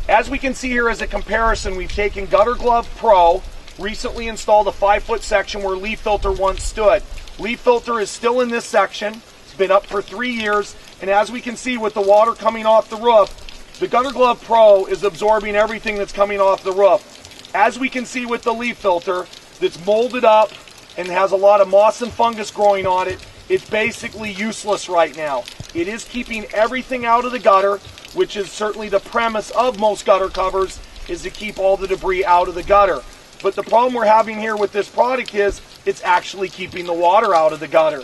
As we can see here as a comparison, we've taken Gutterglove Pro, recently installed a 5-foot section where leaf filter once stood. Leaf filter is still in this section. It's been up for 3 years, and as we can see with the water coming off the roof, the Gutterglove Pro is absorbing everything that's coming off the roof. As we can see with the leaf filter, that's molded up and has a lot of moss and fungus growing on it, it's basically useless right now. It is keeping everything out of the gutter, which is certainly the premise of most gutter covers, is to keep all the debris out of the gutter. But the problem we're having here with this product is it's actually keeping the water out of the gutter.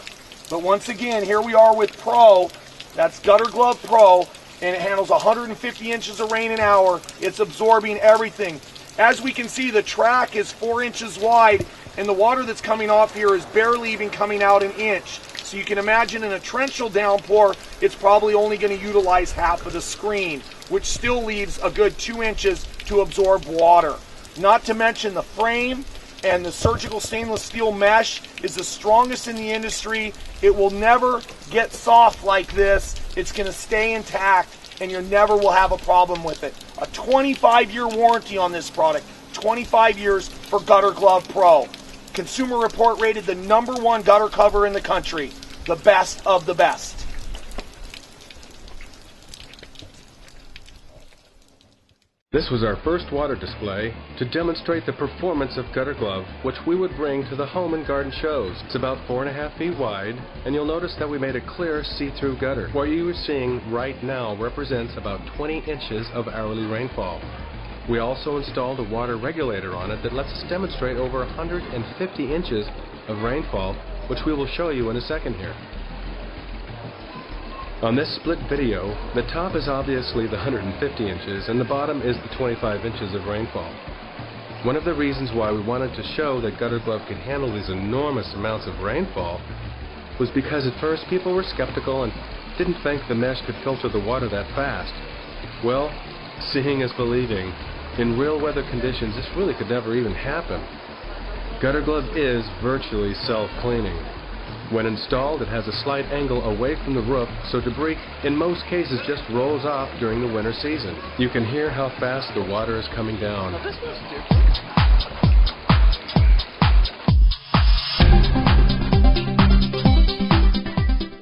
But once again, here we are with Pro. That's Gutterglove Pro, and it handles 150 inches of rain an hour. It's absorbing everything. As we can see, the track is 4 inches wide, and the water that's coming off here is barely even coming out an inch. So you can imagine in a torrential downpour, it's probably only going to utilize half of the screen, which still leaves a good 2 inches to absorb water. Not to mention the frame and the surgical stainless steel mesh is the strongest in the industry. It will never get soft like this. It's going to stay intact, and you never will have a problem with it. A 25-year warranty on this product. 25 years for Gutterglove Pro. Consumer Report rated the #1 gutter cover in the country. The best of the best. This was our first water display to demonstrate the performance of Gutterglove, which we would bring to the home and garden shows. It's about 4.5 feet wide, and you'll notice that we made a clear see-through gutter. What you are seeing right now represents about 20 inches of hourly rainfall. We also installed a water regulator on it that lets us demonstrate over 150 inches of rainfall, which we will show you in a second here. On this split video, the top is obviously the 150 inches and the bottom is the 25 inches of rainfall. One of the reasons why we wanted to show that Gutterglove could handle these enormous amounts of rainfall was because at first people were skeptical and didn't think the mesh could filter the water that fast. Well, seeing is believing. In real weather conditions, this really could never even happen. Gutterglove is virtually self-cleaning. When installed, it has a slight angle away from the roof, so debris in most cases just rolls off during the winter season. You can hear how fast the water is coming down.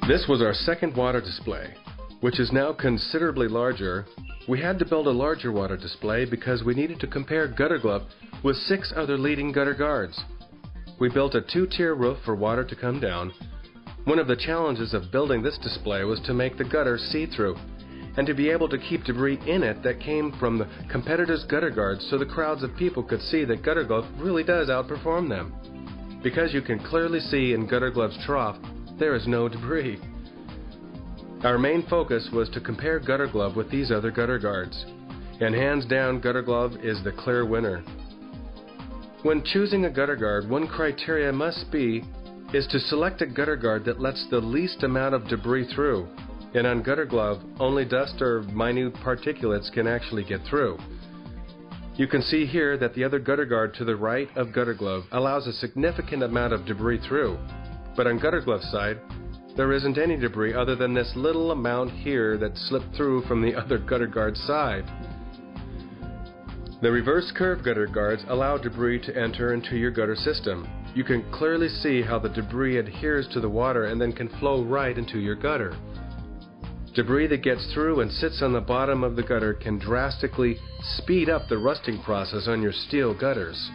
This was our second water display, which is now considerably larger. We had to build a larger water display because we needed to compare Gutterglove with 6 other leading gutter guards. We built a 2-tier roof for water to come down. One of the challenges of building this display was to make the gutter see-through and to be able to keep debris in it that came from the competitors' gutter guards so the crowds of people could see that Gutterglove really does outperform them. Because you can clearly see in Gutterglove's trough, there is no debris. Our main focus was to compare Gutterglove with these other gutter guards, and hands down Gutterglove is the clear winner. When choosing a gutter guard, one criteria must be is to select a gutter guard that lets the least amount of debris through, and on Gutterglove, only dust or minute particulates can actually get through. You can see here that the other gutter guard to the right of Gutterglove allows a significant amount of debris through, but on Gutterglove's side, there isn't any debris other than this little amount here that slipped through from the other gutter guard's side. The reverse curve gutter guards allow debris to enter into your gutter system. You can clearly see how the debris adheres to the water and then can flow right into your gutter. Debris that gets through and sits on the bottom of the gutter can drastically speed up the rusting process on your steel gutters.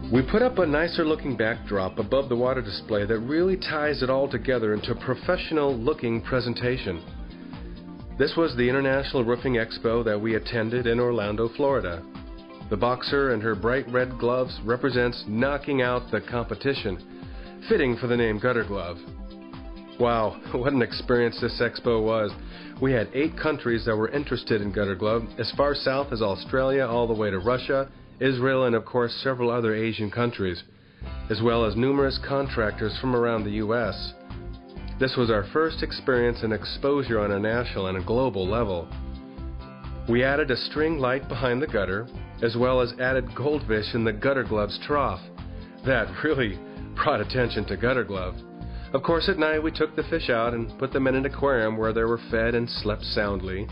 We put up a nicer looking backdrop above the water display that really ties it all together into a professional looking presentation. This was the International Roofing Expo that we attended in Orlando, Florida. The boxer and her bright red gloves represents knocking out the competition, fitting for the name Gutterglove. Wow, what an experience this expo was. We had 8 countries that were interested in Gutterglove, as far south as Australia all the way to Russia, Israel, and of course several other Asian countries, as well as numerous contractors from around the U.S. This was our first experience and exposure on a national and a global level. We added a string light behind the gutter, as well as added goldfish in the Gutterglove's trough. That really brought attention to Gutterglove. Of course, at night we took the fish out and put them in an aquarium where they were fed and slept soundly.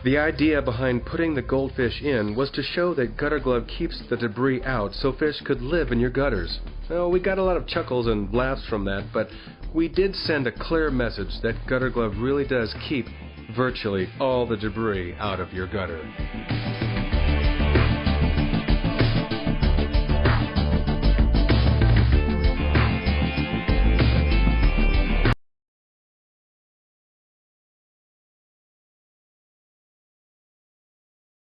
The idea behind putting the goldfish in was to show that Gutterglove keeps the debris out so fish could live in your gutters. Well, we got a lot of chuckles and laughs from that, but we did send a clear message that Gutterglove really does keep virtually all the debris out of your gutter.